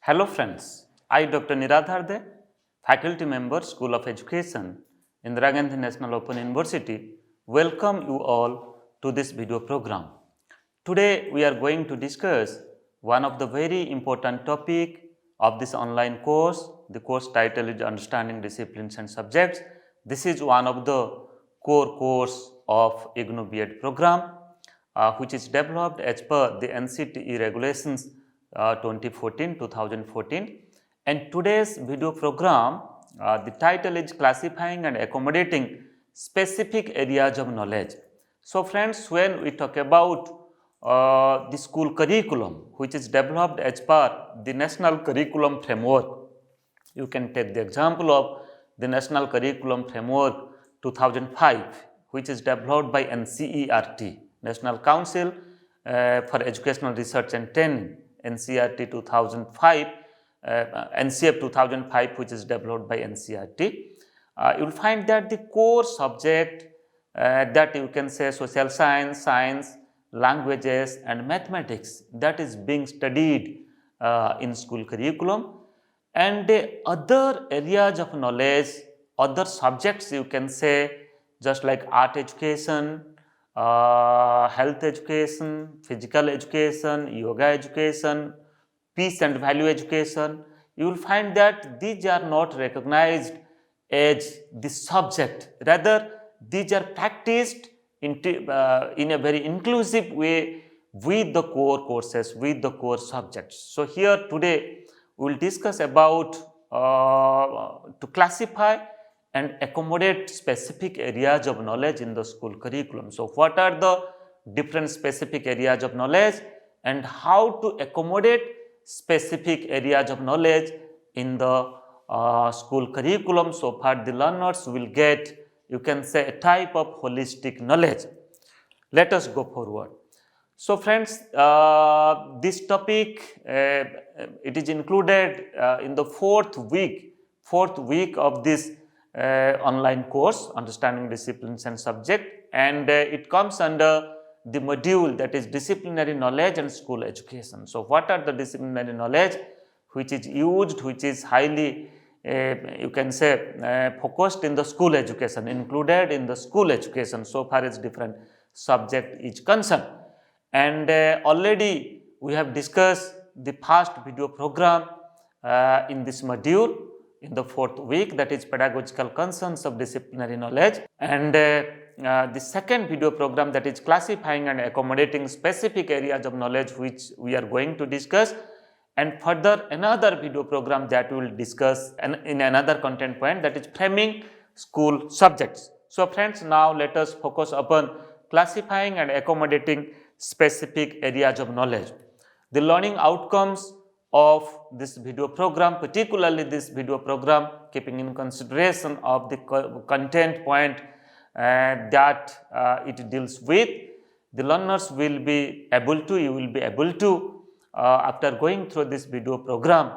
Hello friends, I Dr. Niradharde, faculty member, School of Education, Indira Gandhi National Open University, welcome you all to this video program. Today we are going to discuss one of the very important topic of this online course. The course title is Understanding Disciplines and Subjects. This is one of the core course of IGNOU B.Ed program, which is developed as per the NCTE regulations 2014, and today's video program, the title is Classifying and Accommodating Specific Areas of Knowledge. So friends, when we talk about the school curriculum, which is developed as per the National Curriculum Framework, you can take the example of the National Curriculum Framework 2005, which is developed by NCERT, National Council for Educational Research and Training, NCERT 2005, NCF 2005, which is developed by NCERT. You will find that the core subject that you can say social science, science, languages and mathematics, that is being studied in school curriculum, and other areas of knowledge, other subjects you can say, just like art education, health education, physical education, yoga education, peace and value education, you will find that these are not recognized as the subject, rather these are practiced in a very inclusive way with the core courses, with the core subjects. So here today we will discuss about to classify and accommodate specific areas of knowledge in the school curriculum. So what are the different specific areas of knowledge and how to accommodate specific areas of knowledge in the school curriculum, so far the learners will get, you can say, a type of holistic knowledge. Let us go forward. So friends, this topic it is included in the fourth week of this online course, Understanding Disciplines and Subject, and it comes under the module that is Disciplinary Knowledge and School Education. So what are the disciplinary knowledge which is used, which is highly you can say focused in the school education, included in the school education so far as different subject is concerned. And already we have discussed the first video program in this module in the fourth week, that is Pedagogical Concerns of Disciplinary Knowledge, and the second video program, that is Classifying and Accommodating Specific Areas of Knowledge, which we are going to discuss, and further another video program that we will discuss in another content point, that is Framing School Subjects. So friends, now let us focus upon classifying and accommodating specific areas of knowledge. The learning outcomes of this video program, particularly this video program, keeping in consideration of the content point that it deals with, the learners will be able to, you will be able to, after going through this video program,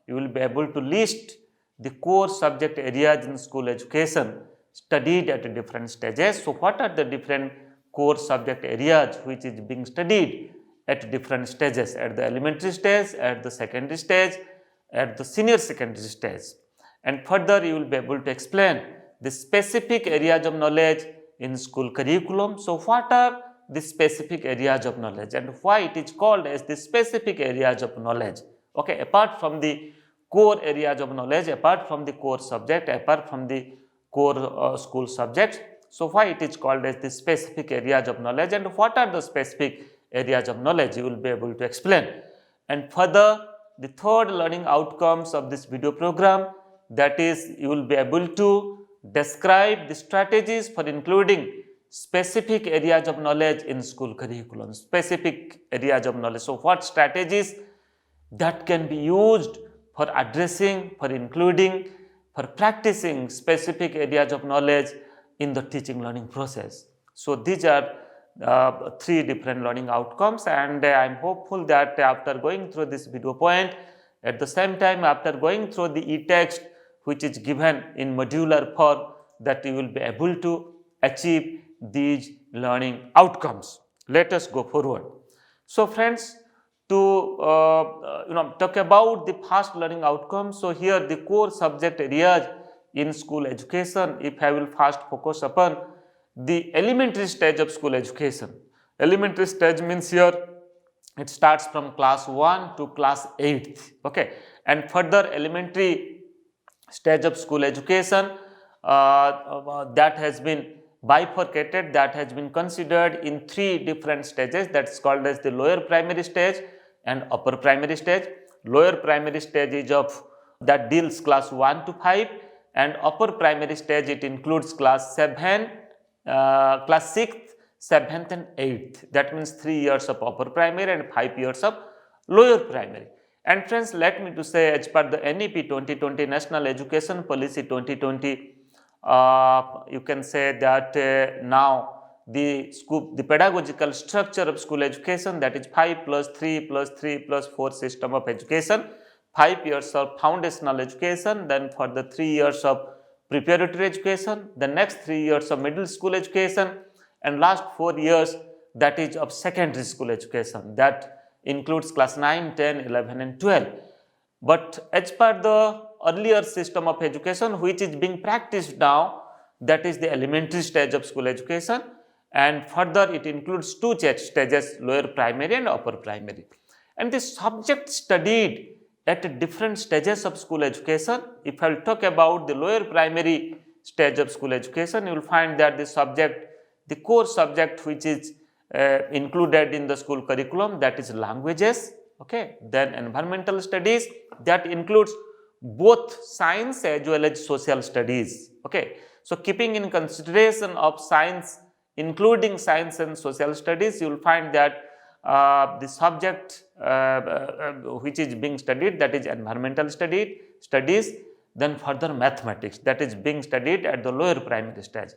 you will be able to list the core subject areas in school education studied at different stages. So what are the different core subject areas which is being studied at different stages, at the elementary stage, at the secondary stage, at the senior secondary stage, and further you will be able to explain the specific areas of knowledge in school curriculum. So what are the specific areas of knowledge and why it is called as the specific areas of knowledge? Okay, apart from the core areas of knowledge, apart from the core subject, apart from the core school subjects, so why it is called as the specific areas of knowledge and what are the specific areas of knowledge, you will be able to explain. And further, the third learning outcomes of this video program, that is, you will be able to describe the strategies for including specific areas of knowledge in school curriculum, specific areas of knowledge. So what strategies that can be used for addressing, for including, for practicing specific areas of knowledge in the teaching learning process. So these are three different learning outcomes, and I am hopeful that after going through this video point, at the same time after going through the e-text which is given in modular form, that you will be able to achieve these learning outcomes. Let us go forward. So friends, to talk about the fast learning outcomes. So here the core subject areas in school education, if I will first focus upon the elementary stage of school education. Elementary stage means here it starts from class 1 to class 8th, okay, and further elementary stage of school education that has been bifurcated, that has been considered in three different stages, that's called as the lower primary stage and upper primary stage. Lower primary stage is of that deals class 1 to 5, and upper primary stage it includes class 7, class 6th, 7th and 8th. That means 3 years of upper primary and 5 years of lower primary. And friends, let me to say, as per the NEP 2020, National Education Policy 2020, you can say that now the pedagogical structure of school education, that is 5 plus 3 plus 3 plus 4 system of education, 5 years of foundational education, then for the 3 years of preparatory education, the next 3 years of middle school education, and last 4 years that is of secondary school education, that includes class 9, 10, 11 and 12. But as per the earlier system of education which is being practiced now, that is the elementary stage of school education, and further it includes two stages, lower primary and upper primary. And the subject studied at different stages of school education, if I will talk about the lower primary stage of school education, you will find that the core subject which is included in the school curriculum, that is languages, okay, then environmental studies, that includes both science as well as social studies, okay. So keeping in consideration of science, including science and social studies, you will find that the subject which is being studied, that is environmental studies, then further mathematics, that is being studied at the lower primary stage.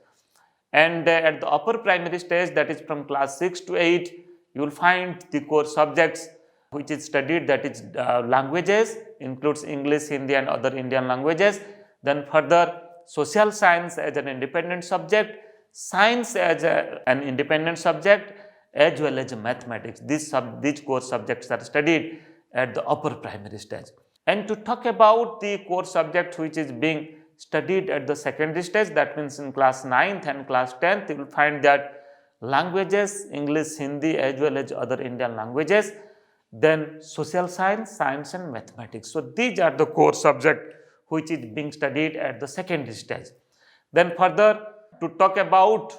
And at the upper primary stage, that is from class 6 to 8, you will find the core subjects which is studied, that is languages, includes English, Hindi and other Indian languages, then further social science as an independent subject, science as an independent subject, as well as mathematics. These core subjects are studied at the upper primary stage. And to talk about the core subject which is being studied at the secondary stage, that means in class 9th and class 10th, you will find that languages, English, Hindi as well as other Indian languages, then social science, science and mathematics. So these are the core subject which is being studied at the secondary stage. Then further, to talk about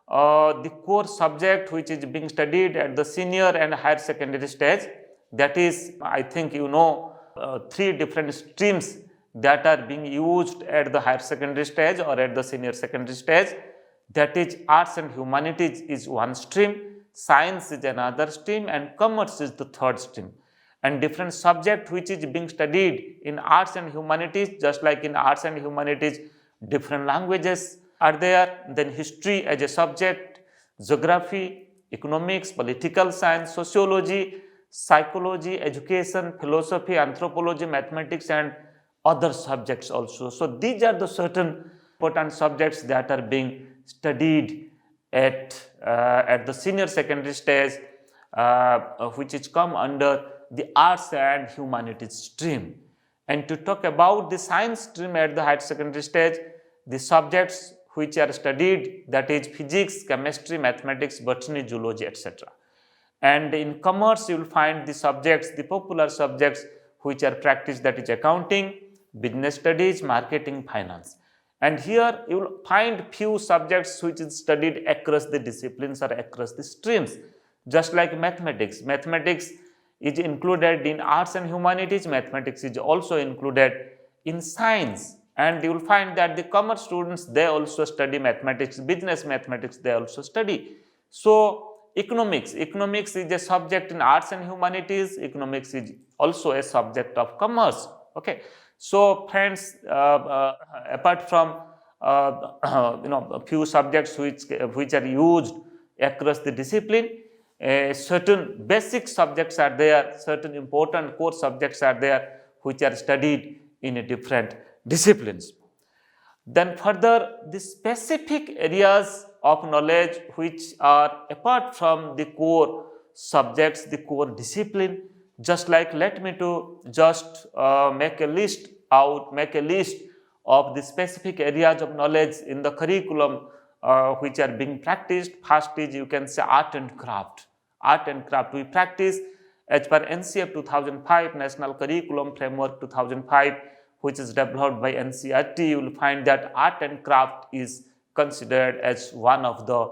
the core subject which is being studied at the senior and higher secondary stage, that is, I think you know, three different streams that are being used at the higher secondary stage or at the senior secondary stage, that is arts and humanities is one stream, science is another stream and commerce is the third stream. And different subject which is being studied in arts and humanities, just like in arts and humanities different languages are there, then history as a subject, geography, economics, political science, sociology, psychology, education, philosophy, anthropology, mathematics and other subjects also. So these are the certain important subjects that are being studied at the senior secondary stage, which is come under the arts and humanities stream. And to talk about the science stream at the higher secondary stage, the subjects which are studied, that is physics, chemistry, mathematics, botany, zoology, etc. And in commerce, you will find the subjects, the popular subjects which are practiced, that is accounting, business studies, marketing, finance. And here you will find few subjects which is studied across the disciplines or across the streams, just like mathematics. Mathematics is included in arts and humanities, mathematics is also included in science. And you will find that the commerce students, they also study mathematics, business mathematics they also study. So economics is a subject in arts and humanities, economics is also a subject of commerce, okay. So friends, apart from a few subjects which are used across the discipline, certain basic subjects are there, certain important core subjects are there which are studied in a different disciplines. Then further, the specific areas of knowledge which are apart from the core subjects, the core discipline, Just like, let me to just make a list of the specific areas of knowledge in the curriculum which are being practiced. First is, you can say, art and craft. Art and craft we practice as per NCF 2005, National Curriculum Framework 2005, which is developed by NCERT. You will find that art and craft is considered as one of the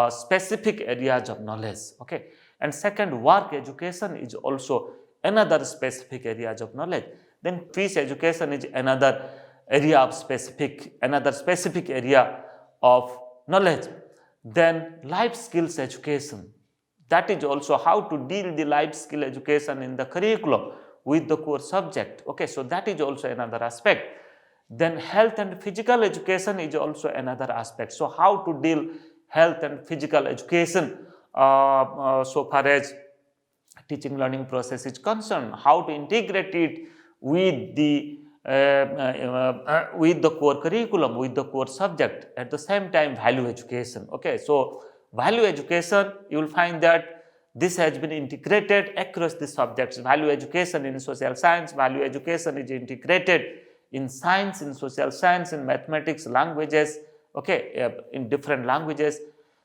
specific areas of knowledge. Okay. And second, work education is also another specific areas of knowledge. Then peace education is another specific area of knowledge. Then life skills education, that is also how to deal the life skill education in the curriculum with the core subject. Okay, so that is also another aspect. Then health and physical education is also another aspect. So how to deal health and physical education so far as teaching learning process is concerned, how to integrate it with the core curriculum, with the core subject. At the same time, value education. Okay, so value education, you will find that this has been integrated across the subjects. Value education in social science, value education is integrated in science, in social science, in mathematics, languages, okay, in different languages.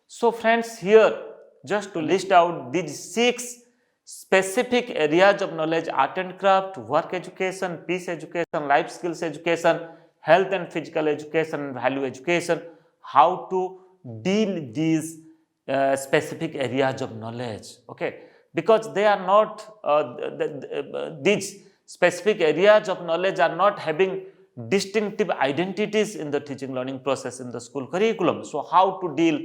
So friends, here just to list out these 6 specific areas of knowledge: art and craft, work education, peace education, life skills education, health and physical education, and value education, how to deal these specific areas of knowledge. Okay, because they are not these specific areas of knowledge are not having distinctive identities in the teaching learning process in the school curriculum. So how to deal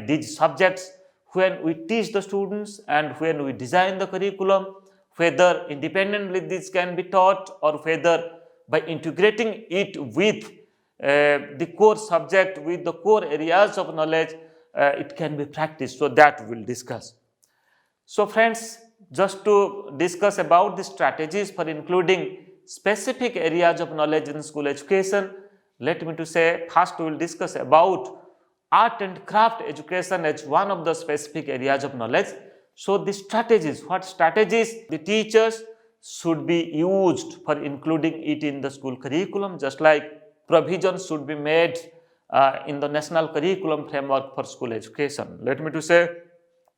these subjects when we teach the students and when we design the curriculum, whether independently this can be taught or whether by integrating it with the core subject, with the core areas of knowledge, it can be practiced. So that we will discuss. So friends, just to discuss about the strategies for including specific areas of knowledge in school education, let me to say, first we will discuss about art and craft education as one of the specific areas of knowledge. So the strategies, what strategies the teachers should be used for including it in the school curriculum, just like provisions should be made in the National Curriculum Framework for School Education. Let me to say,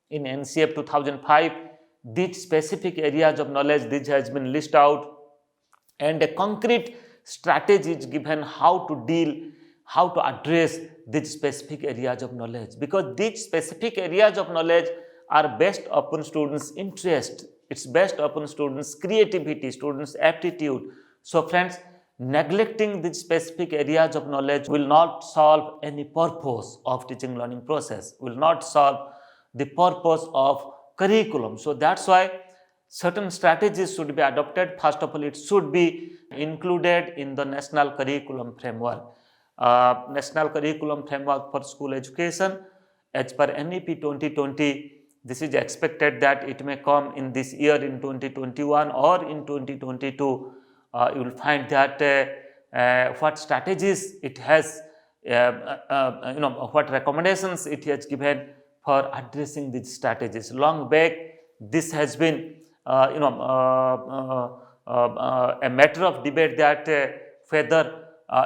in NCF 2005, these specific areas of knowledge, this has been listed out, and a concrete strategy is given how to deal, how to address these specific areas of knowledge, because these specific areas of knowledge are based upon students' interest, it's based upon students' creativity, students' aptitude. So friends, neglecting these specific areas of knowledge will not solve any purpose of teaching learning process, will not solve the purpose of curriculum. So that's why certain strategies should be adopted. First of all, it should be included in the National Curriculum Framework. National Curriculum Framework for School Education, as per NEP 2020, this is expected that it may come in this year, in 2021 or in 2022. You will find that what strategies it has, what recommendations it has given for addressing these strategies. Long back, this has been a matter of debate that whether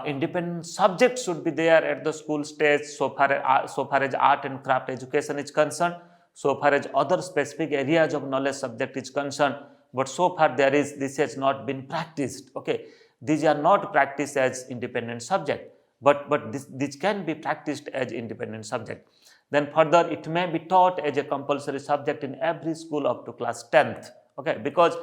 independent subjects should be there at the school stage so far as art and craft education is concerned, so far as other specific areas of knowledge subject is concerned. But so far this has not been practiced. Okay, these are not practiced as independent subject, but this can be practiced as independent subject. Then further, it may be taught as a compulsory subject in every school up to class 10th. Okay, because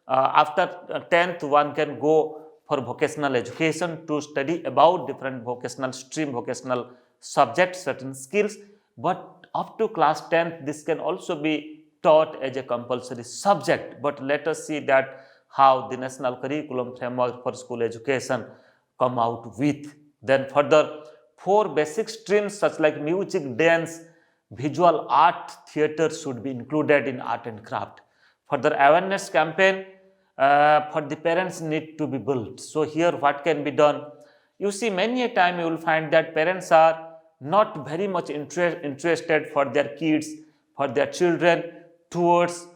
after 10th one can go for vocational education to study about different vocational stream, vocational subjects, certain skills, but up to class 10th this can also be taught as a compulsory subject. But let us see that how the National Curriculum Framework for School Education come out with. Then further, 4 basic streams such like music, dance, visual art, theatre should be included in art and craft. Further, awareness campaign for the parents need to be built. So here what can be done? You see, many a time you will find that parents are not very much interested for their kids, for their children towards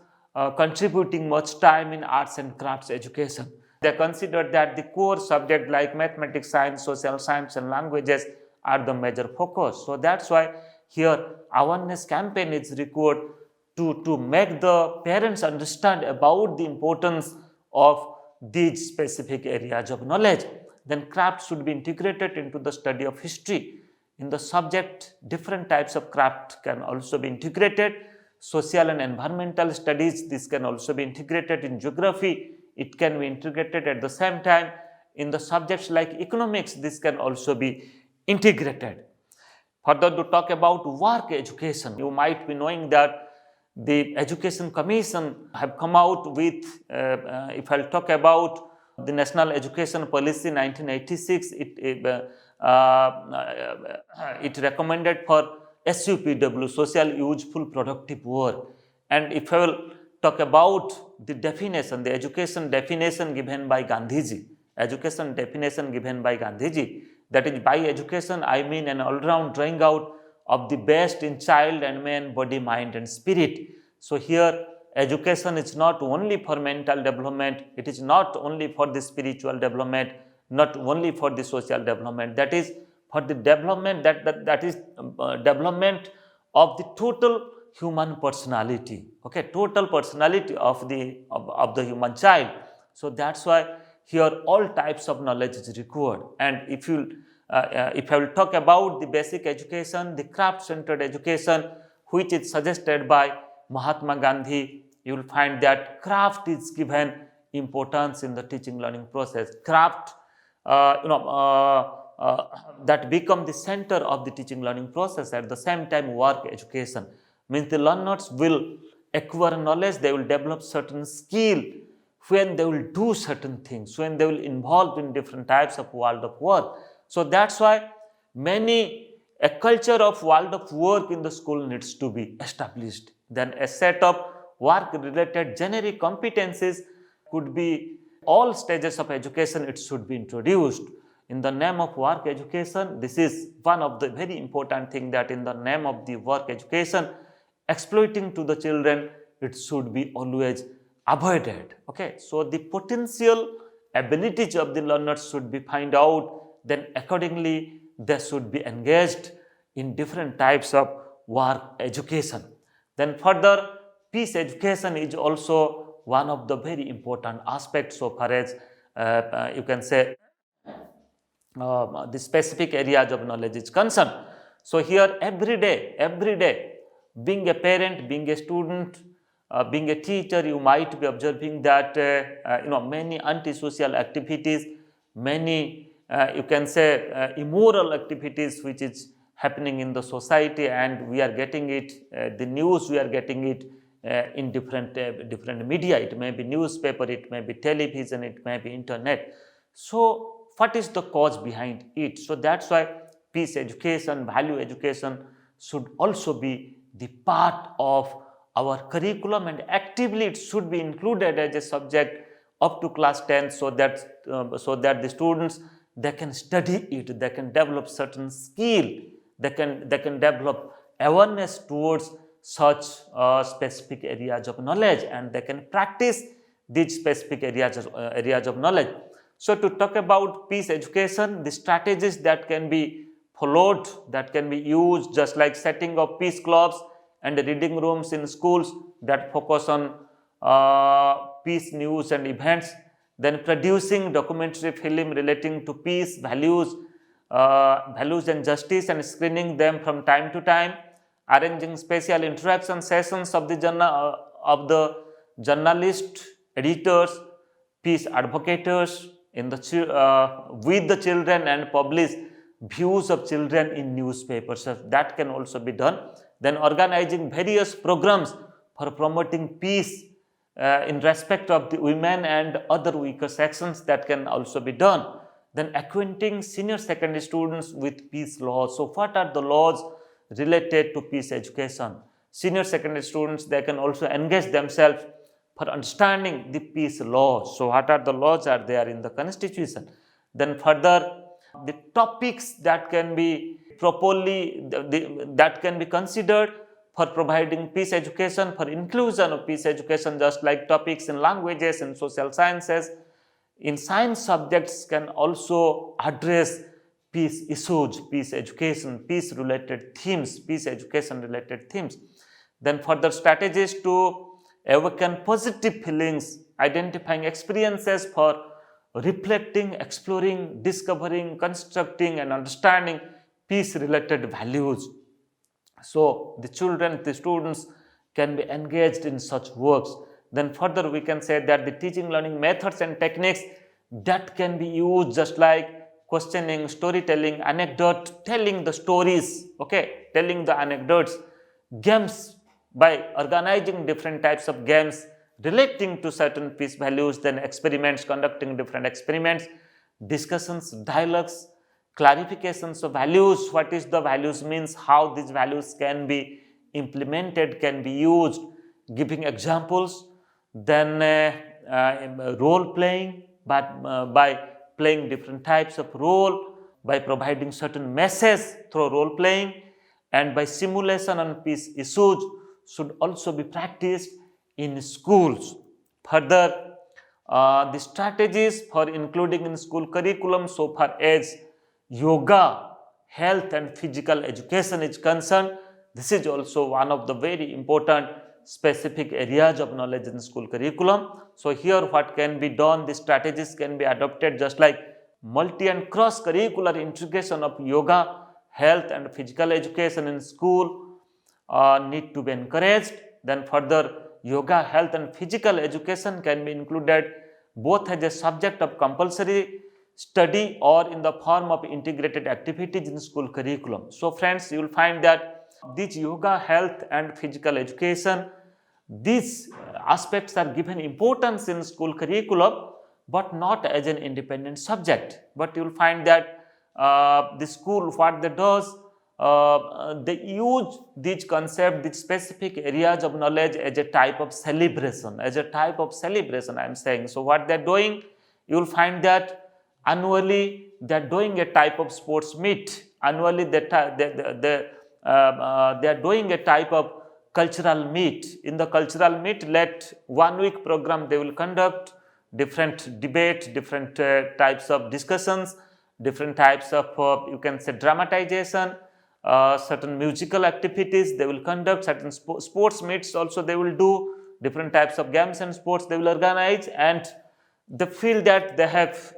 contributing much time in arts and crafts education. They consider that the core subject like mathematics, science, social science and languages are the major focus. So that's why here awareness campaign is required to make the parents understand about the importance of these specific areas of knowledge. Then craft should be integrated into the study of history. In the subject, different types of craft can also be integrated. Social and environmental studies, this can also be integrated. In geography, it can be integrated at the same time. In the subjects like economics, this can also be integrated. Further, to talk about work education, you might be knowing that the Education Commission have come out with, if I'll talk about the National Education Policy 1986, it recommended for SUPW, social useful productive work. And if I will talk about the definition, the education definition given by Gandhiji, that is, by education I mean an all-round drawing out of the best in child and man, body, mind and spirit. So here education is not only for mental development, it is not only for the spiritual development, not only for the social development, that is for the development that is development of the total human personality, okay, total personality of the human child. So that's why here all types of knowledge is required. And if I will talk about the basic education, the craft-centered education, which is suggested by Mahatma Gandhi, you will find that craft is given importance in the teaching learning process. Craft, that become the center of the teaching learning process. At the same time, work education means the learners will acquire knowledge, they will develop certain skill when they will do certain things, when they will involve in different types of world of work. So that's why a culture of world of work in the school needs to be established. Then a set of work related generic competencies could be all stages of education, it should be introduced. In the name of work education, this is one of the very important thing, that in the name of the work education, exploiting to the children, it should be always avoided. Okay, so the potential abilities of the learners should be find out, then accordingly they should be engaged in different types of work education. Then further, peace education is also one of the very important aspects so far as you can say the specific areas of knowledge is concerned. So here every day, being a parent, being a student, being a teacher, you might be observing that many antisocial activities, many you can say immoral activities which is happening in the society, and we are getting it, the news we are getting it in different media. It may be newspaper, it may be television, it may be internet. So what is the cause behind it? So that's why peace education, value education should also be the part of our curriculum, and actively it should be included as a subject up to class 10, so that the students, they can study it, they can develop certain skill, they can develop awareness towards such specific areas of knowledge, and they can practice these specific areas of knowledge. So to talk about peace education, the strategies that can be followed, that can be used, just like setting up peace clubs and reading rooms in schools that focus on peace news and events, then producing documentary film relating to peace, values and justice, and screening them from time to time, arranging special interaction sessions of the journalists, editors, peace advocates in the with the children, and publish views of children in newspapers. So that can also be done. Then organizing various programs for promoting peace in respect of the women and other weaker sections, that can also be done. Then acquainting senior secondary students with peace laws. So what are the laws related to peace education? Senior secondary students, they can also engage themselves for understanding the peace laws. So what are the laws are there in the constitution? Then further, the topics that can be properly that can be considered for providing peace education, for inclusion of peace education, just like topics in languages and social sciences. In science subjects can also address peace issues, peace education, peace related themes, peace education related themes. Then further strategies to awaken positive feelings, identifying experiences for reflecting, exploring, discovering, constructing and understanding peace related values. So the children, the students can be engaged in such works. Then further we can say that the teaching learning methods and techniques that can be used, just like questioning, storytelling, anecdote, telling the stories, okay, telling the anecdotes, games, by organizing different types of games relating to certain peace values, then experiments, conducting different experiments, discussions, dialogues, clarifications of values, what is the values means, how these values can be implemented, can be used, giving examples, then role playing, but by playing different types of role, by providing certain message through role playing, and by simulation on peace issues should also be practiced in schools. Further, the strategies for including in school curriculum so far as yoga, health and physical education is concerned, this is also one of the very important specific areas of knowledge in school curriculum. So here what can be done, the strategies can be adopted, just like multi and cross curricular integration of yoga, health and physical education in school need to be encouraged. Then further, yoga, health and physical education can be included both as a subject of compulsory study or in the form of integrated activities in school curriculum. So friends, you will find that these yoga, health and physical education, these aspects are given importance in school curriculum, but not as an independent subject. But you will find that the school, what they does, they use these concepts, these specific areas of knowledge as a type of celebration, I am saying. So what they are doing, you will find that annually they are doing a type of sports meet, annually they are doing a type of cultural meet. In the cultural meet, let 1 week program they will conduct different debates, different types of discussions, different types of you can say dramatization, certain musical activities they will conduct, certain sports meets also they will do, different types of games and sports they will organize, and they feel that they have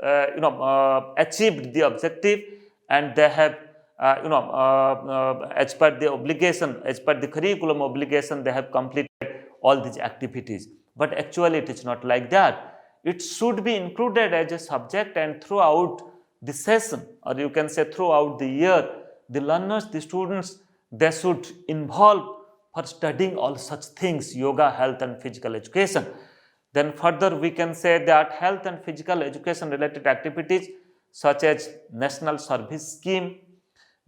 achieved the objective, and they have as per the obligation, as per the curriculum obligation, they have completed all these activities. But actually it is not like that. It should be included as a subject, and throughout the session, or you can say throughout the year, the learners, the students, they should involve for studying all such things, yoga, health and physical education. Then further we can say that health and physical education related activities such as National Service Scheme,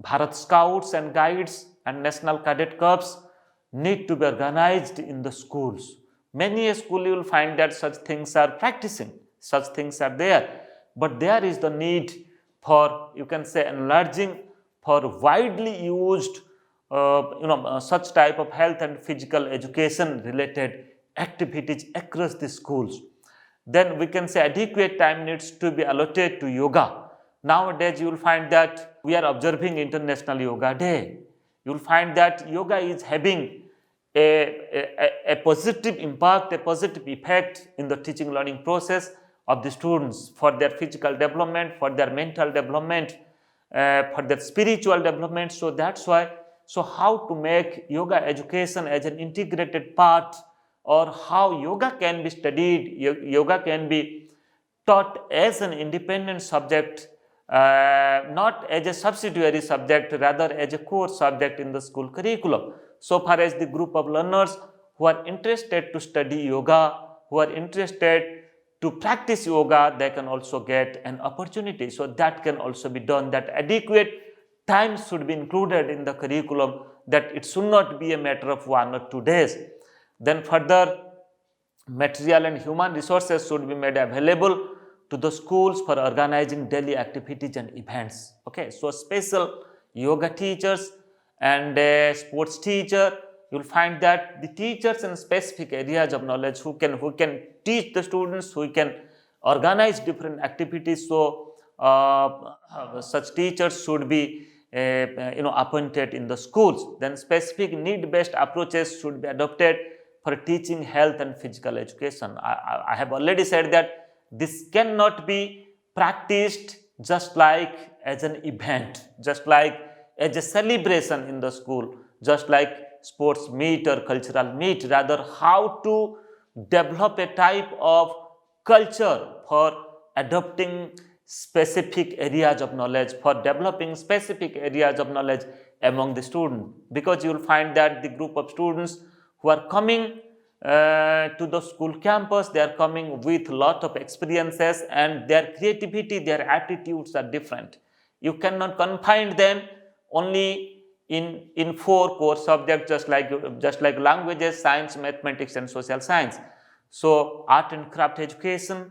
Bharat Scouts and Guides and National Cadet Corps need to be organized in the schools. Many a school you will find that such things are practicing, such things are there, but there is the need for, you can say, enlarging for widely used such type of health and physical education related activities across the schools. Then we can say adequate time needs to be allotted to yoga. Nowadays you will find that we are observing International Yoga Day. You will find that yoga is having a positive impact, a positive effect in the teaching learning process of the students for their physical development, for their mental development, for their spiritual development. So that's why, so how to make yoga education as an integrated part, or how yoga can be studied, yoga can be taught as an independent subject, not as a subsidiary subject, rather as a core subject in the school curriculum. So far as the group of learners who are interested to study yoga, who are interested to practice yoga, they can also get an opportunity. So that can also be done, that adequate time should be included in the curriculum, that it should not be a matter of 1 or 2 days. Then further, material and human resources should be made available to the schools for organizing daily activities and events. Okay, so special yoga teachers and a sports teacher you will find that the teachers in specific areas of knowledge who can teach the students, who can organize different activities. So such teachers should be appointed in the schools. Then specific need-based approaches should be adopted for teaching health and physical education. I have already said that this cannot be practiced just like as an event, just like as a celebration in the school, just like sports meet or cultural meet. Rather, how to develop a type of culture for adopting specific areas of knowledge, for developing specific areas of knowledge among the students. Because you will find that the group of students who are coming to the school campus, they are coming with lot of experiences, and their creativity, their aptitudes are different. You cannot confine them only in 4 core subjects, just like languages, science, mathematics, and social science. So art and craft education,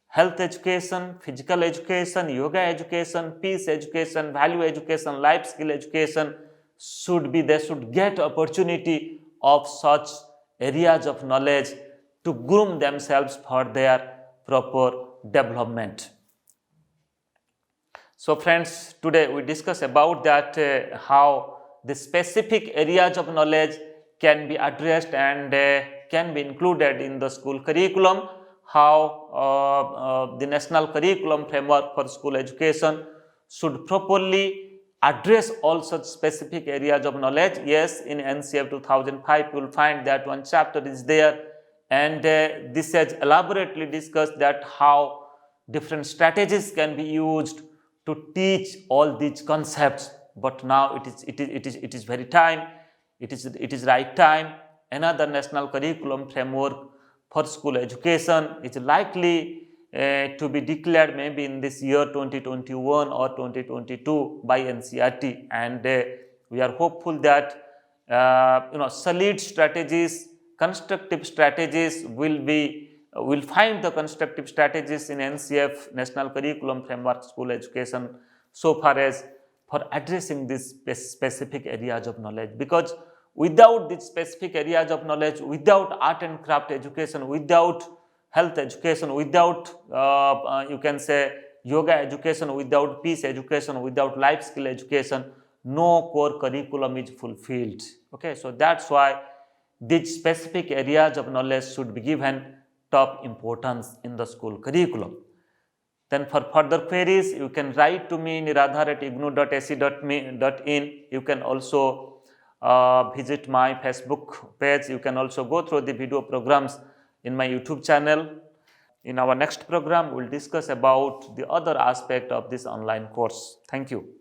health education, physical education, yoga education, peace education, value education, life skill education they should get opportunity of such areas of knowledge to groom themselves for their proper development. So friends, today we discuss about that how the specific areas of knowledge can be addressed and can be included in the school curriculum, how the national curriculum framework for school education should properly address all such specific areas of knowledge. Yes, in NCERT 2005 you will find that one chapter is there, and this has elaborately discussed that how different strategies can be used to teach all these concepts. But now it is very time, it is right time. Another national curriculum framework for school education is likely to be declared maybe in this year 2021 or 2022 by NCERT, and we are hopeful that solid strategies, constructive strategies will find the constructive strategies in NCF, National Curriculum Framework School Education, so far as for addressing these specific areas of knowledge. Because without these specific areas of knowledge, without art and craft education, without health education, without you can say yoga education, without peace education, without life skill education, no core curriculum is fulfilled. Okay, so that's why these specific areas of knowledge should be given top importance in the school curriculum. Then for further queries, you can write to me in radhar@ignou.ac.in. You can also visit my Facebook page. You can also go through the video programs in my YouTube channel. In our next program, we will discuss about the other aspect of this online course. Thank you.